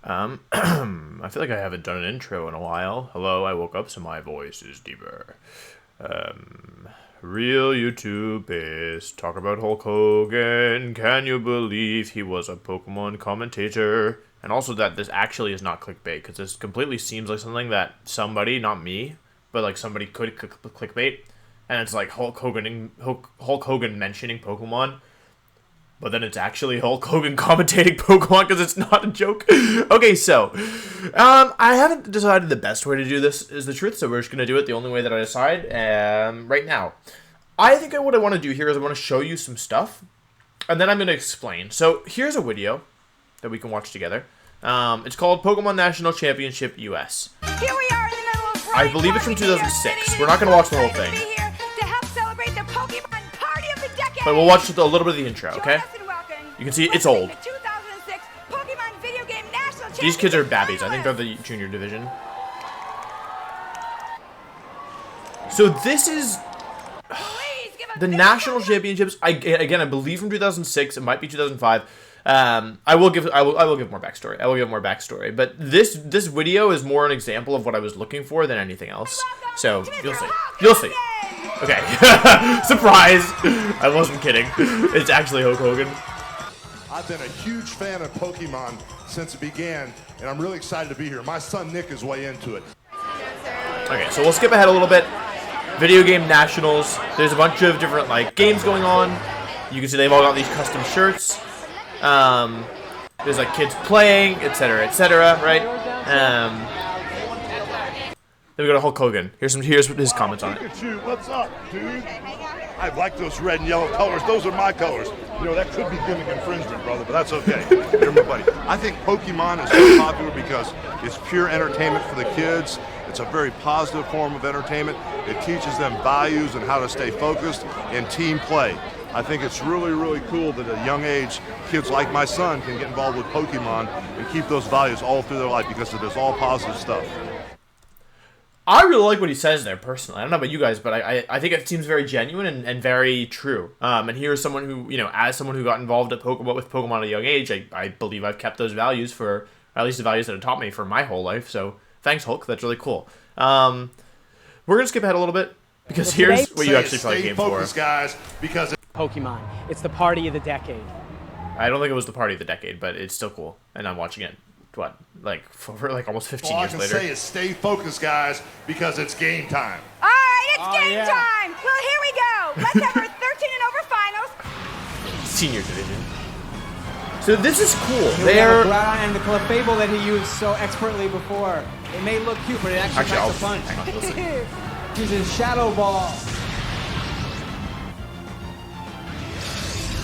I feel like I haven't done an intro in a while. Hello, I woke up so my voice is deeper. Real YouTubers talk about Hulk Hogan. Can you believe he was a Pokemon commentator? And also that this actually is not clickbait, because this completely seems like something that somebody, not me, but like somebody could clickbait. And it's like Hulk Hogan mentioning Pokemon. But then it's actually Hulk Hogan commentating Pokemon because it's not a joke. Okay, so, I haven't decided the best way to do this is the truth, so we're just going to do it the only way that I decide right now. I think what I want to do here is I want to show you some stuff, and then I'm going to explain. So, here's a video that we can watch together. It's called Pokemon National Championship US. Here we are in the middle of I believe it's from 2006. We're not going to watch the whole thing. But we'll watch a little bit of the intro, okay? You can see it's old. These kids are babbies. I think they're the junior division. So this is the national championships. Again, I believe from 2006. It might be 2005. I will give more backstory. But this video is more an example of what I was looking for than anything else. So you'll see. You'll see. Okay. Surprise! I wasn't kidding. It's actually Hulk Hogan. I've been a huge fan of Pokemon since it began, and I'm really excited to be here. My son Nick is way into it. Okay, so we'll skip ahead a little bit. Video game nationals. There's a bunch of different games going on. You can see they've all got these custom shirts. There's kids playing, etc., right? Then we go to Hulk Hogan. Here's his comments on it. Pikachu, what's up, dude? I like those red and yellow colors. Those are my colors. You know, that could be gimmick infringement, brother, but that's okay. You're my buddy. I think Pokemon is so popular because it's pure entertainment for the kids. It's a very positive form of entertainment. It teaches them values and how to stay focused and team play. I think it's really, really cool that at a young age, kids like my son can get involved with Pokemon and keep those values all through their life because it is all positive stuff. I really like what he says there, personally. I don't know about you guys, but I think it seems very genuine and very true. And here's someone who, as someone who got involved with Pokemon at a young age, I believe I've kept those values for, or at least the values that have taught me for my whole life. So thanks, Hulk. That's really cool. We're going to skip ahead a little bit, because here's what you actually probably came for. Guys, because Pokemon. It's the party of the decade. I don't think it was the party of the decade, but it's still cool. And I'm watching it. What, for almost 15 years later? All I can say is stay focused, guys, because it's game time. All right, it's game time. Well, here we go. Let's have our 13 and over finals. Senior division. So this is cool. They're and the Clefable that he used so expertly before. It may look cute, but it actually packs a punch. Hang on, we'll see. Uses Shadow Ball.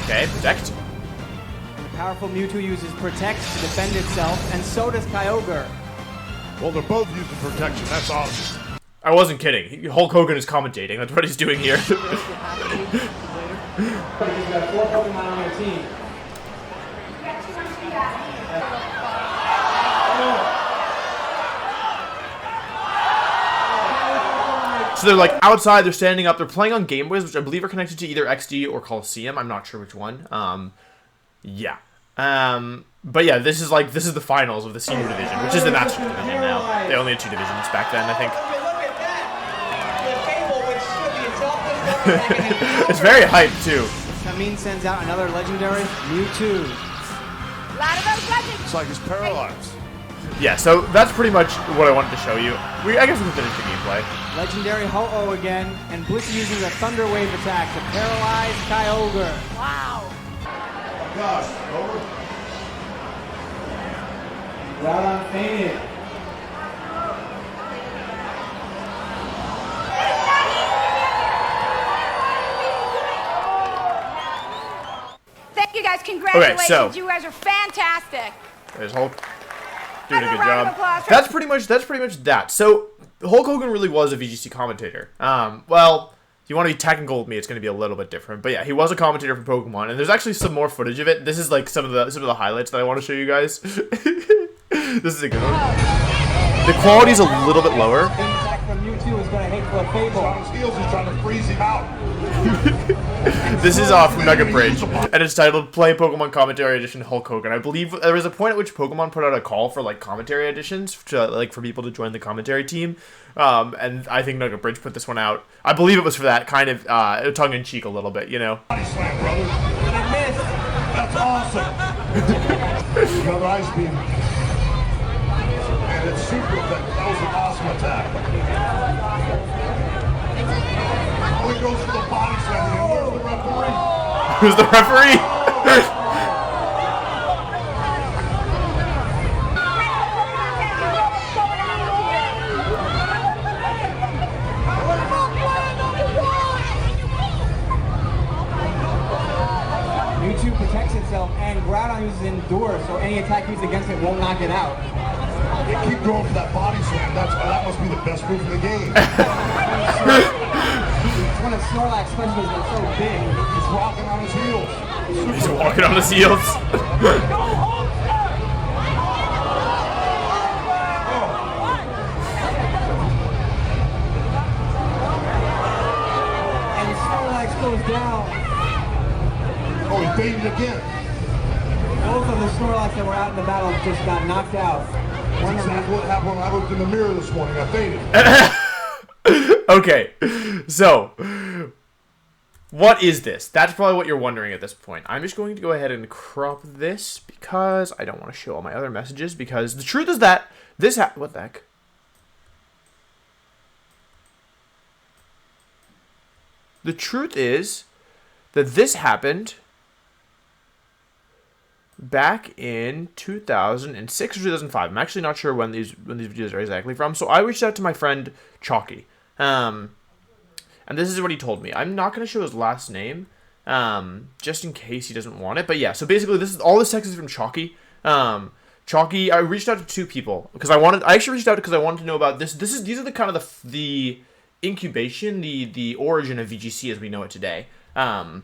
Okay, protect. Powerful Mewtwo uses Protect to defend itself, and so does Kyogre. Well, they're both using protection. That's awesome. I wasn't kidding. Hulk Hogan is commentating. That's what he's doing here. He's got 4 Pokemon on their team. So they're outside, they're standing up, they're playing on Game Boys, which I believe are connected to either XD or Coliseum. I'm not sure which one. Yeah. But yeah, this is the finals of the senior division, which is the master division now. They only had 2 divisions back then, I think. It's very hyped too. Kamin sends out another legendary Mewtwo. A lot of those legends. It's like he's paralyzed. Yeah, so that's pretty much what I wanted to show you. I guess we can finish the gameplay. Legendary Ho-Oh again, and Blitz uses a Thunder Wave attack to paralyze Kyogre. Wow. Gosh, over. Groudon fainted. Thank you guys. Congratulations. Okay, so you guys are fantastic. There's Hulk doing a good round of job. applause for- That's pretty much that. So Hulk Hogan really was a VGC commentator. Well, if you want to be technical with me, it's going to be a little bit different. But yeah, he was a commentator for Pokemon, and there's actually some more footage of it. This is some of the highlights that I want to show you guys. This is a good one. The quality's a little bit lower. Attack from Mewtwo is going to hit Clefable. On his heels, he's trying to freeze him out. This is from Nugget Bridge, and it's titled "Play Pokemon Commentary Edition Hulk Hogan." I believe there was a point at which Pokemon put out a call for like commentary editions to like for people to join the commentary team, and I think Nugget Bridge put this one out. I believe it was for that kind of tongue in cheek a little bit, you know. Body slam, brother. That's awesome. Another ice beam. And it's super effective. That was an awesome attack. Oh, he goes for the body slam. Where's the referee? Who's the referee? Mewtwo protects itself, and Groudon uses Endure, so any attack used against it won't knock it out. They keep going for that body slam. That must be the best move in the game. It's one of Snorlax's specials that's so big. He's walking on his heels. He's walking on his heels. And Snorlax goes down. Oh, he baited again. Both of the Snorlax that were out in the battle just got knocked out. That's exactly what happened when I looked in the mirror this morning. I fainted. Okay, so what is this? That's probably what you're wondering at this point. I'm just going to go ahead and crop this because I don't want to show all my other messages, because the truth is that this what the heck? The truth is that this happened back in 2006 or 2005. I'm actually not sure when these videos are exactly from. So I reached out to my friend Chalky. And this is what he told me. I'm not going to show his last name, just in case he doesn't want it. But yeah, so basically all this text is from Chalky. Chalky, I reached out to two people because I actually reached out because I wanted to know about this. These are the kind of the incubation, the origin of VGC as we know it today. And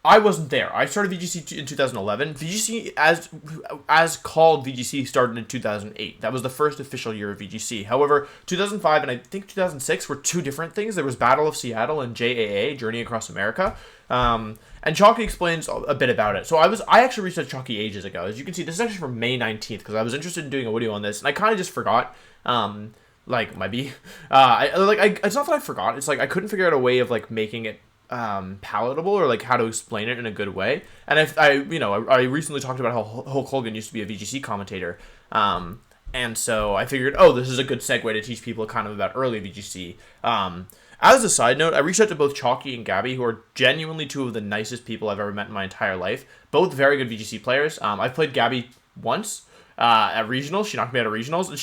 I wasn't there. I started VGC in 2011. VGC, as called VGC, started in 2008. That was the first official year of VGC. However, 2005 and I think 2006 were two different things. There was Battle of Seattle and JAA, Journey Across America. And Chalky explains a bit about it. So I actually reached out to Chalky ages ago. As you can see, this is actually from May 19th because I was interested in doing a video on this, and I kind of just forgot. Like maybe, it's not that I forgot. It's like I couldn't figure out a way of like making it palatable or like how to explain it in a good way. And I recently talked about how Hulk Hogan used to be a VGC commentator, and so I figured, oh, this is a good segue to teach people kind of about early VGC. As a side note, I reached out to both Chalky and Gabby, who are genuinely two of the nicest people I've ever met in my entire life. Both very good VGC players. I've played Gabby once at regionals. She knocked me out of regionals.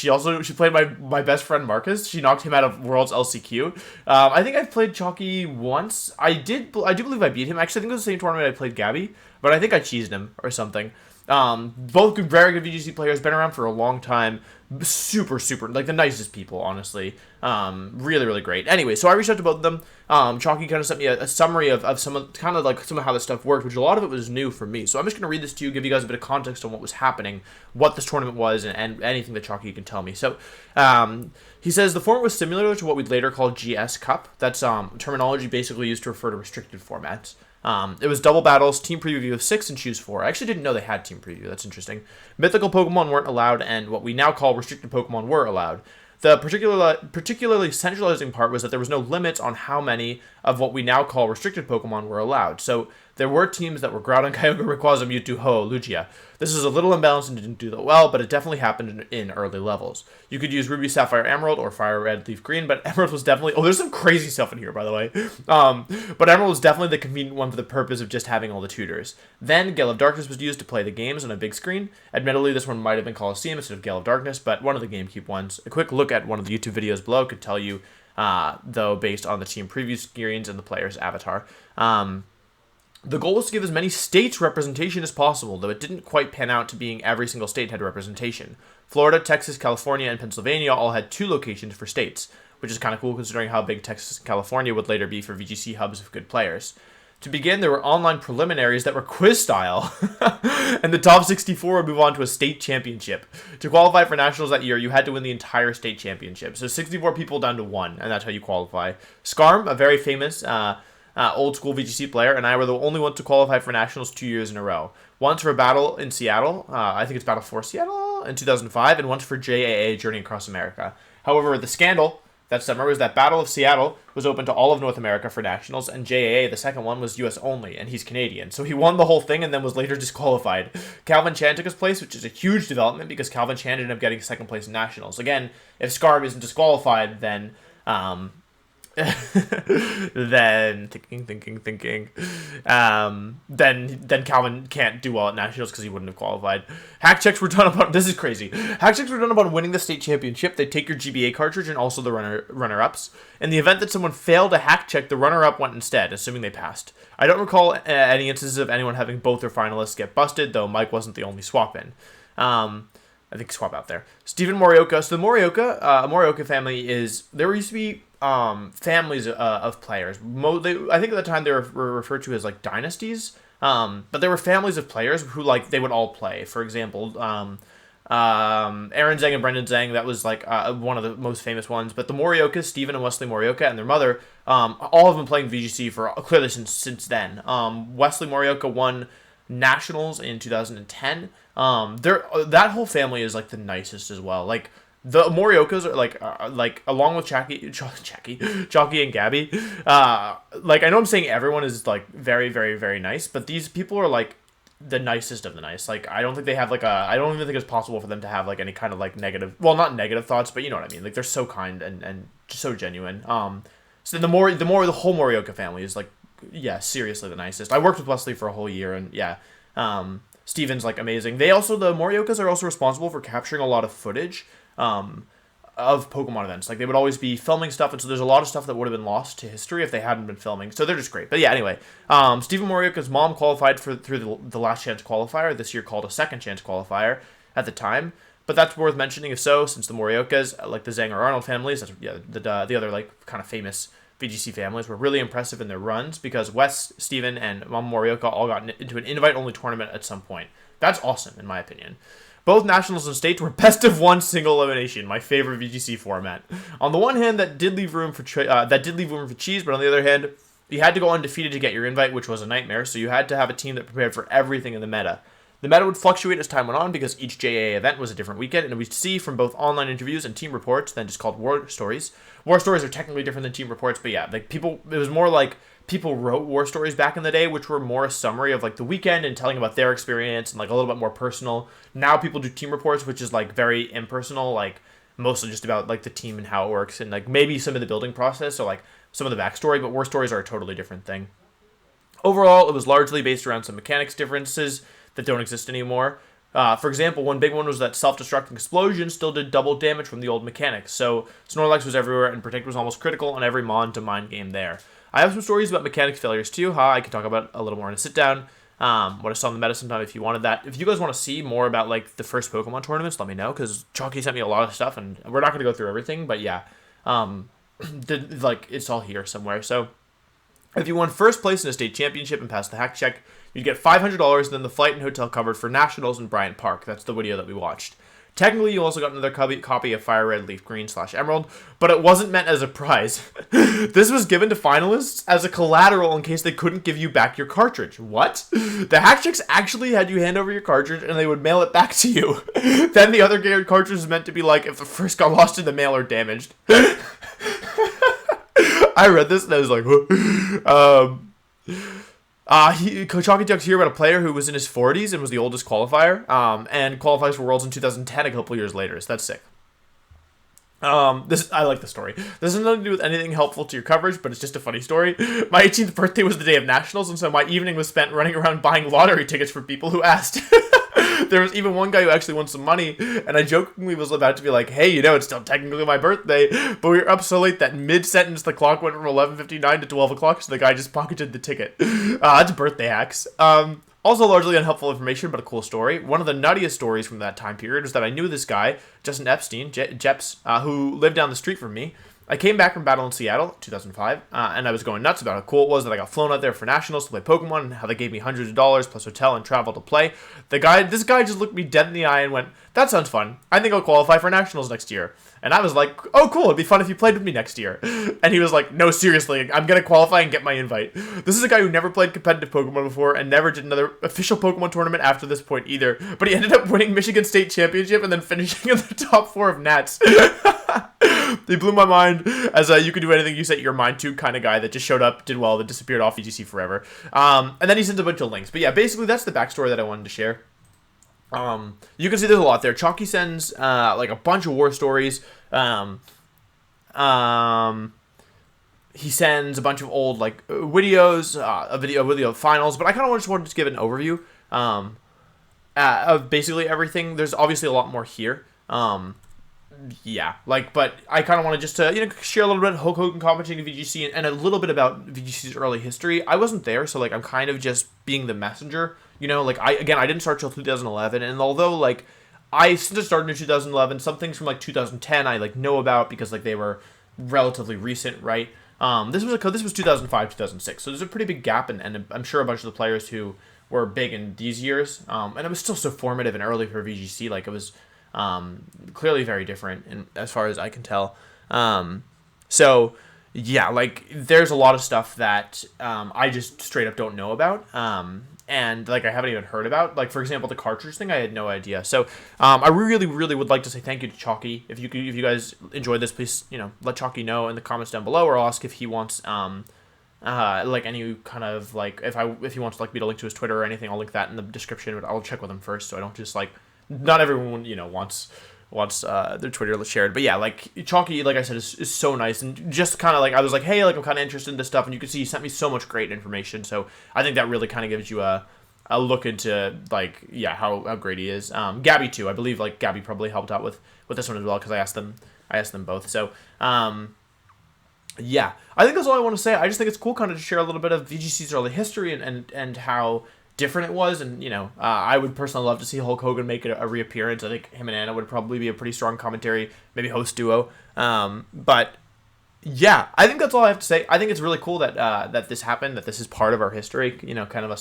She played my best friend Marcus. She knocked him out of Worlds LCQ. I think I've played Chalky once. I do believe I beat him. Actually, I think it was the same tournament I played Gabby, but I think I cheesed him or something. Both very good VGC players, been around for a long time. Super, like the nicest people, honestly. Really, really great. Anyway, so I reached out to both of them. Chalky kind of sent me a summary of some of how this stuff worked, which a lot of it was new for me. So I'm just going to read this to you, give you guys a bit of context on what was happening, what this tournament was, and anything that Chalky can tell me. So, he says the format was similar to what we'd later call GS Cup. That's terminology basically used to refer to restricted formats. It was double battles, team preview of 6, and choose 4. I actually didn't know they had team preview. That's interesting. Mythical Pokemon weren't allowed, and what we now call restricted Pokemon were allowed. The particularly centralizing part was that there was no limits on how many of what we now call restricted Pokemon were allowed. So there were teams that were Groudon, Kyogre, Rayquaza, Mewtwo, Ho, Lugia. This is a little imbalanced and didn't do that well, but it definitely happened in early levels. You could use Ruby, Sapphire, Emerald, or Fire, Red, Leaf, Green, but Emerald was definitely... Oh, there's some crazy stuff in here, by the way. But Emerald was definitely the convenient one for the purpose of just having all the tutors. Then, Gale of Darkness was used to play the games on a big screen. Admittedly, this one might have been Coliseum instead of Gale of Darkness, but one of the GameCube ones. A quick look at one of the YouTube videos below could tell you, though, based on the team preview screens and the player's avatar. The goal was to give as many states representation as possible, though it didn't quite pan out to being every single state had representation. Florida, Texas, California, and Pennsylvania all had 2 locations for states, which is kind of cool considering how big Texas and California would later be for VGC hubs of good players. To begin, there were online preliminaries that were quiz style, and the top 64 would move on to a state championship. To qualify for nationals that year, you had to win the entire state championship. So 64 people down to 1, and that's how you qualify. Scarm, a very famous old school VGC player, and I were the only ones to qualify for nationals 2 years in a row. Once for a battle in Seattle, I think it's Battle for Seattle in 2005, and once for JAA Journey Across America. However, the scandal that summer was that Battle of Seattle was open to all of North America for nationals, and JAA, the second one, was US only, and he's Canadian. So he won the whole thing and then was later disqualified. Calvin Chan took his place, which is a huge development because Calvin Chan ended up getting second place in nationals. Again, if Scarb isn't disqualified, then then Calvin can't do well at nationals because he wouldn't have qualified. Hack checks were done upon, this is crazy. Hack checks were done upon winning the state championship. They take your GBA cartridge and also the runner-ups. In the event that someone failed a hack check, the runner-up went instead, assuming they passed. I don't recall any instances of anyone having both their finalists get busted, though Mike wasn't the only swap in. I think swap out there. Stephen Morioka. So the Morioka family is, there used to be families of players. I think at the time they were referred to as like dynasties. But there were families of players who like they would all play. For example, Aaron Zhang and Brendan Zhang, that was like one of the most famous ones. But the Moriokas, Stephen and Wesley Morioka and their mother, all have been playing VGC for clearly since then. Wesley Morioka won nationals in 2010. That whole family is like the nicest as well. Like the Moriokas are like along with Chalky and Gabby. Like I know I'm saying everyone is like very, very, very nice, but these people are like the nicest of the nice. Like I don't think they have like I don't even think it's possible for them to have like any kind of like negative, well, not negative thoughts, but you know what I mean. Like they're so kind and just so genuine. So the whole Morioka family is like, yeah, seriously the nicest. I worked with Wesley for a whole year, and yeah, Steven's like amazing. The Moriokas are also responsible for capturing a lot of footage of Pokemon events. Like they would always be filming stuff, and so there's a lot of stuff that would have been lost to history if they hadn't been filming. So they're just great. But yeah, anyway, Stephen Morioka's mom qualified through the last chance qualifier, this year called a second chance qualifier at the time. But that's worth mentioning if so, since the Moriokas, like the Zhang or Arnold families, the other like kind of famous VGC families, were really impressive in their runs because Wes, Steven, and Mom Morioka all got into an invite-only tournament at some point. That's awesome, in my opinion. Both nationals and states were best of one single elimination, my favorite VGC format. On the one hand, that did leave room for cheese, but on the other hand, you had to go undefeated to get your invite, which was a nightmare, so you had to have a team that prepared for everything in the meta. The meta would fluctuate as time went on because each JA event was a different weekend, and we'd see from both online interviews and team reports, then just called war stories. War stories are technically different than team reports, but yeah, like it was more like people wrote war stories back in the day, which were more a summary of like the weekend and telling about their experience and like a little bit more personal. Now people do team reports, which is like very impersonal, like mostly just about like the team and how it works and like maybe some of the building process or like some of the backstory, but war stories are a totally different thing. Overall, it was largely based around some mechanics differences that don't exist anymore. For example, one big one was that self-destructing explosion still did double damage from the old mechanics, so Snorlax was everywhere and Protect was almost critical on every Mon to Mind game there. I have some stories about mechanics failures too, I can talk about a little more in a sit-down. What I saw in the meta sometime if you wanted that. If you guys want to see more about like the first Pokemon tournaments, let me know, because Chalky sent me a lot of stuff, and we're not going to go through everything, but yeah. Like, it's all here somewhere, so if you won first place in a state championship and passed the hack check, you'd get $500 and then the flight and hotel covered for nationals in Bryant Park. That's the video that we watched. Technically, you also got another copy of Fire Red, Leaf Green / Emerald, but it wasn't meant as a prize. This was given to finalists as a collateral in case they couldn't give you back your cartridge. What? The hack checks actually had you hand over your cartridge and they would mail it back to you. Then the other cartridge was meant to be like if the first got lost in the mail or damaged. I read this and I was like, Chalky talks here about a player who was in his 40s and was the oldest qualifier, and qualifies for Worlds in 2010 a couple years later, so that's sick. I like the story. This has nothing to do with anything helpful to your coverage, but it's just a funny story. My 18th birthday was the day of nationals, and so my evening was spent running around buying lottery tickets for people who asked. There was even one guy who actually won some money, and I jokingly was about to be like, hey, it's still technically my birthday, but we were up so late that mid-sentence the clock went from 11:59 to 12 o'clock, so the guy just pocketed the ticket. That's birthday hacks. Also largely unhelpful information, but a cool story. One of the nuttiest stories from that time period was that I knew this guy, Justin Epstein, Jeps, who lived down the street from me, I came back from Battle in Seattle, 2005, and I was going nuts about how cool it was that I got flown out there for Nationals to play Pokemon, and how they gave me hundreds of dollars plus hotel and travel to play. This guy just looked me dead in the eye and went, "That sounds fun. I think I'll qualify for Nationals next year." And I was like, "Oh, cool. It'd be fun if you played with me next year." And he was like, "No, seriously, I'm going to qualify and get my invite." This is a guy who never played competitive Pokemon before and never did another official Pokemon tournament after this point either. But he ended up winning Michigan State Championship and then finishing in the top 4 of Nats. They blew my mind as you could do anything you set your mind to kind of guy that just showed up, did well, then disappeared off VGC forever. And then he sends a bunch of links. But yeah, basically that's the backstory that I wanted to share. You can see there's a lot there. Chalky sends like a bunch of war stories. He sends a bunch of old like videos, a video of finals. But I kind of just wanted to give an overview of basically everything. There's obviously a lot more here. Yeah, like, but I kind of want to just share a little bit of Hulk Hogan commentating in VGC and a little bit about VGC's early history. I wasn't there, so like I'm kind of just being the messenger. Like I didn't start till 2011, and although like since I started in 2011, some things from like 2010 I like know about because like they were relatively recent, right? This was 2005, 2006, so there's a pretty big gap, and I'm sure a bunch of the players who were big in these years, and it was still so formative and early for VGC, like it was. Clearly very different as far as I can tell. So yeah, like there's a lot of stuff that I just straight up don't know about. And like I haven't even heard about. Like for example, the cartridge thing, I had no idea. So I really, really would like to say thank you to Chalky. If you guys enjoyed this, please let Chalky know in the comments down below, or ask if he wants like any kind of like if he wants like me to link to his Twitter or anything. I'll link that in the description. But I'll check with him first, so I don't just like. Not everyone, wants their Twitter shared. But yeah, like, Chalky, like I said, is so nice. And just kind of like, I was like, hey, like, I'm kind of interested in this stuff. And you can see he sent me so much great information. So I think that really kind of gives you a look into, like, yeah, how great he is. Gabby, too. I believe, like, Gabby probably helped out with this one as well because I asked them both. So, yeah. I think that's all I want to say. I just think it's cool kind of to share a little bit of VGC's early history and how different it was, and I would personally love to see Hulk Hogan make a reappearance. I think him and Anna would probably be a pretty strong commentary, maybe host duo. But yeah, I think that's all I have to say. I think it's really cool that this happened, that this is part of our history. Kind of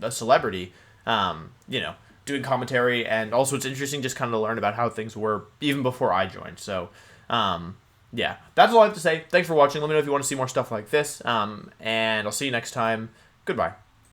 a celebrity, doing commentary, and also it's interesting just kind of to learn about how things were even before I joined. So yeah, that's all I have to say. Thanks for watching. Let me know if you want to see more stuff like this, and I'll see you next time. Goodbye.